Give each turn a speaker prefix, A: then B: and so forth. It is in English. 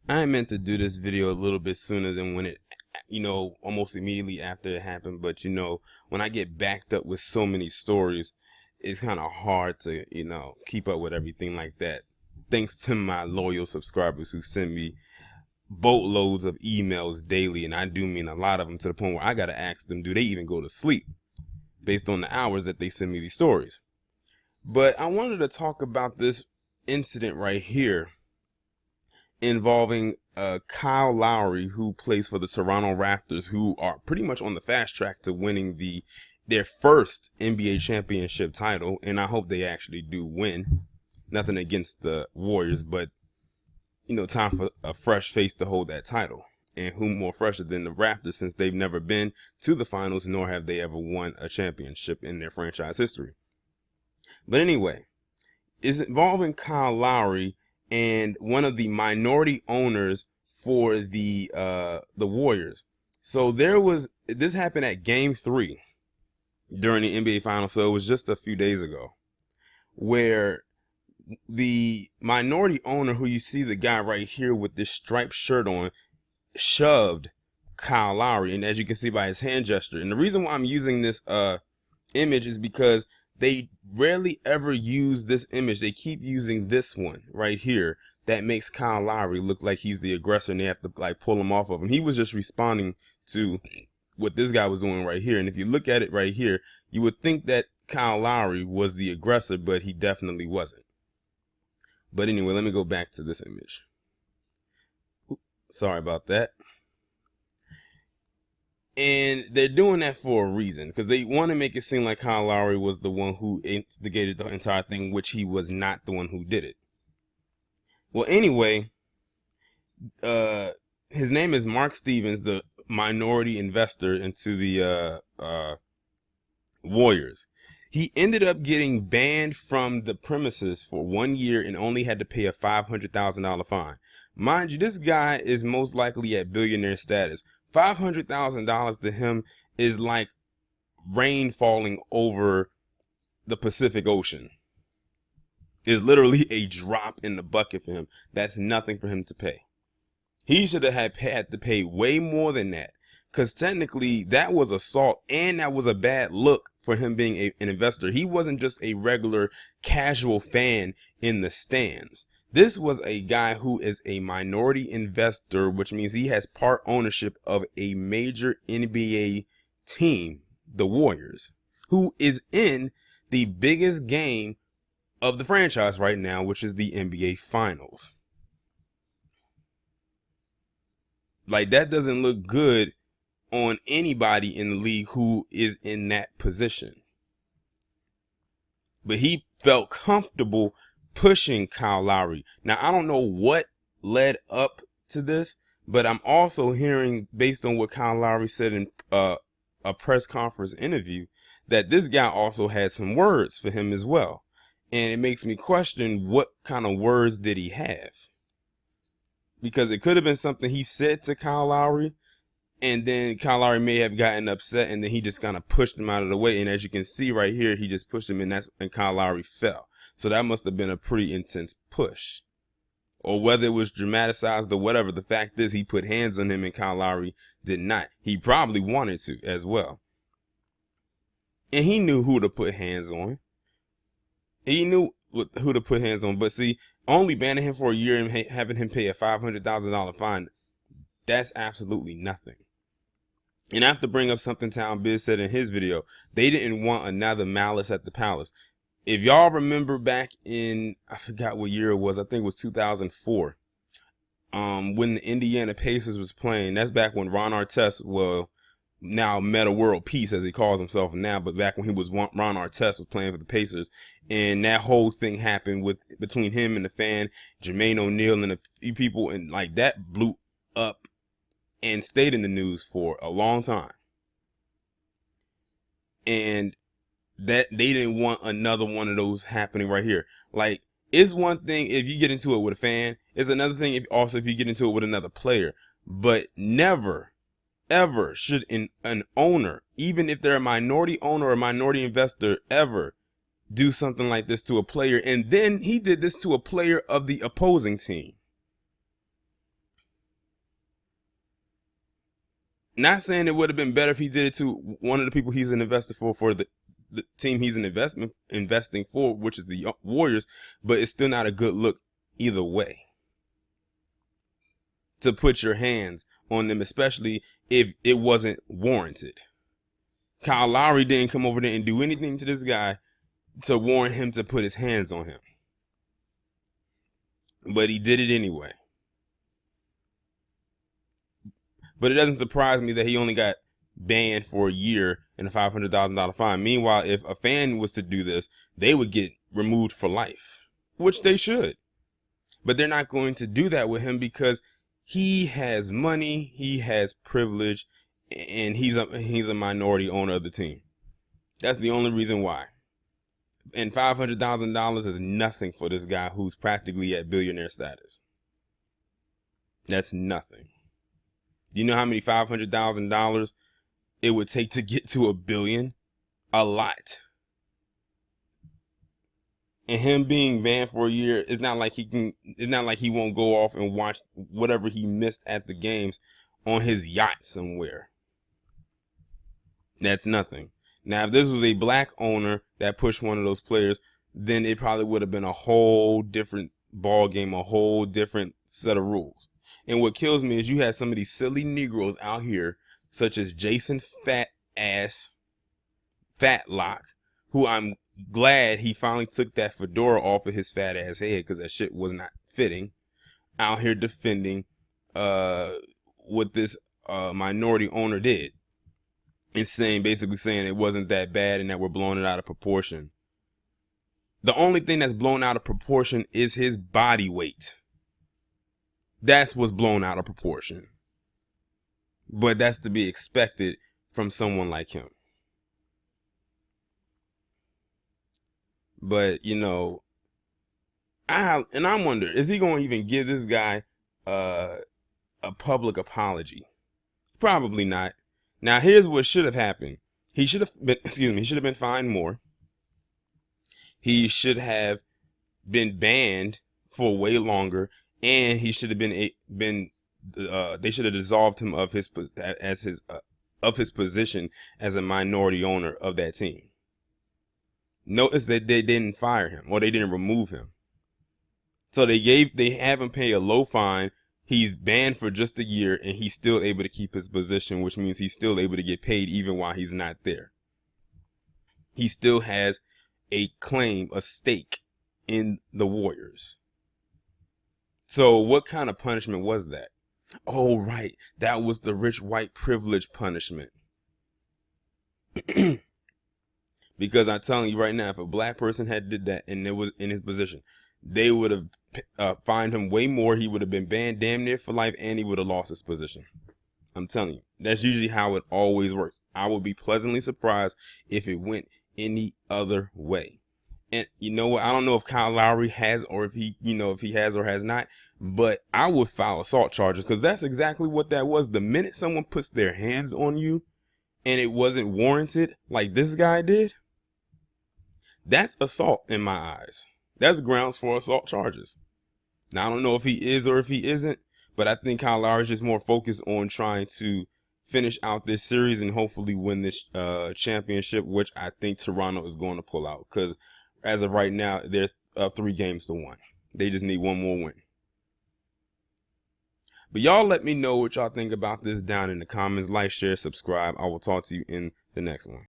A: I meant to do this video a little bit sooner than when it, almost immediately after it happened. But, when I get backed up with so many stories, it's kind of hard to, keep up with everything like that. Thanks to my loyal subscribers who send me boatloads of emails daily. And I do mean a lot of them, to the point where I got to ask them, do they even go to sleep based on the hours that they send me these stories? But I wanted to talk about this incident right here involving Kyle Lowry, who plays for the Toronto Raptors, who are pretty much on the fast track to winning their first NBA championship title. And I hope they actually do win. Nothing against the Warriors, but time for a fresh face to hold that title. And who more fresher than the Raptors, since they've never been to the finals, nor have they ever won a championship in their franchise history. But anyway, it's involving Kyle Lowry and one of the minority owners for the Warriors. So this happened at Game 3 during the NBA Finals. So it was just a few days ago, where the minority owner, who you see the guy right here with this striped shirt on, shoved Kyle Lowry, and as you can see by his hand gesture. And the reason why I'm using this image is because they rarely ever use this image. They keep using this one right here that makes Kyle Lowry look like he's the aggressor, and they have to pull him off of him. He was just responding to what this guy was doing right here. And if you look at it right here, you would think that Kyle Lowry was the aggressor, but he definitely wasn't. But anyway, let me go back to this image. Sorry about that. And they're doing that for a reason, because they want to make it seem like Kyle Lowry was the one who instigated the entire thing, which he was not the one who did it. Well, anyway, his name is Mark Stevens, the minority investor into the Warriors. He ended up getting banned from the premises for 1 year and only had to pay a $500,000 fine. Mind you, this guy is most likely at billionaire status. $500,000 to him is like rain falling over the Pacific Ocean. It's literally a drop in the bucket for him. That's nothing for him to pay. He should have had to pay way more than that, because technically that was assault, and that was a bad look for him being an investor. He wasn't just a regular casual fan in the stands. This was a guy who is a minority investor, which means he has part ownership of a major NBA team, the Warriors, who is in the biggest game of the franchise right now, which is the NBA Finals. Like, that doesn't look good on anybody in the league who is in that position. But he felt comfortable pushing Kyle Lowry. Now, I don't know what led up to this, but I'm also hearing, based on what Kyle Lowry said in a press conference interview, that this guy also had some words for him as well. And it makes me question, what kind of words did he have? Because it could have been something he said to Kyle Lowry, and then Kyle Lowry may have gotten upset, and then he just kind of pushed him out of the way. And as you can see right here, he just pushed him, and Kyle Lowry fell. So that must have been a pretty intense push. Or whether it was dramatized or whatever, the fact is he put hands on him and Kyle Lowry did not. He probably wanted to as well. And he knew who to put hands on. He knew who to put hands on. But see, only banning him for a year and having him pay a $500,000 fine, that's absolutely nothing. And I have to bring up something Town Biz said in his video. They didn't want another Malice at the Palace. If y'all remember back in, I forgot what year it was, I think it was 2004, when the Indiana Pacers was playing. That's back when Ron Artest, well, now Meta World Peace as he calls himself now, but back when he was Ron Artest was playing for the Pacers, and that whole thing happened between him and the fan, Jermaine O'Neal, and a few people, and like that blew up and stayed in the news for a long time. And that they didn't want another one of those happening right here. Like, it's one thing if you get into it with a fan. It's another thing if you get into it with another player. But never, ever should an owner, even if they're a minority owner or a minority investor, ever do something like this to a player. And then he did this to a player of the opposing team. Not saying it would have been better if he did it to one of the people he's an investor for the team he's investing for, which is the Warriors, but it's still not a good look either way to put your hands on them, especially if it wasn't warranted. Kyle Lowry didn't come over there and do anything to this guy to warrant him to put his hands on him. But he did it anyway. But it doesn't surprise me that he only got banned for a year and a $500,000 fine. Meanwhile, if a fan was to do this, they would get removed for life, which they should. But they're not going to do that with him because he has money, he has privilege, and he's a minority owner of the team. That's the only reason why. And $500,000 is nothing for this guy who's practically at billionaire status. That's nothing. Do you know how many $500,000 it would take to get to $1 billion? A lot. And him being banned for a year, it's not like he won't go off and watch whatever he missed at the games on his yacht somewhere. That's nothing. Now, if this was a black owner that pushed one of those players, then it probably would have been a whole different ball game, a whole different set of rules. And what kills me is you had some of these silly Negroes out here, such as Jason Fatlock, who I'm glad he finally took that fedora off of his fat ass head because that shit was not fitting, out here defending what this minority owner did. And basically saying it wasn't that bad and that we're blowing it out of proportion. The only thing that's blown out of proportion is his body weight. That's what's blown out of proportion. But that's to be expected from someone like him. But, you know, I wonder, is he going to even give this guy a public apology? Probably not. Now, here's what should have happened. He should have been fined more. He should have been banned for way longer, and he should have they should have dissolved him of his position as a minority owner of that team. Notice that they didn't fire him or they didn't remove him. So they have him pay a low fine. He's banned for just a year and he's still able to keep his position, which means he's still able to get paid even while he's not there. He still has a claim, a stake in the Warriors. So what kind of punishment was that? Oh, right. That was the rich white privilege punishment. Because I'm telling you right now, if a black person had did that and it was in his position, they would have fined him way more. He would have been banned damn near for life and he would have lost his position. I'm telling you, that's usually how it always works. I would be pleasantly surprised if it went any other way. And you know what? I don't know if Kyle Lowry has or if he has or has not, but I would file assault charges because that's exactly what that was. The minute someone puts their hands on you and it wasn't warranted like this guy did, that's assault in my eyes. That's grounds for assault charges. Now, I don't know if he is or if he isn't, but I think Kyle Lowry is just more focused on trying to finish out this series and hopefully win this championship, which I think Toronto is going to pull out because as of right now, they're 3-1. They just need one more win. But y'all let me know what y'all think about this down in the comments. Like, share, subscribe. I will talk to you in the next one.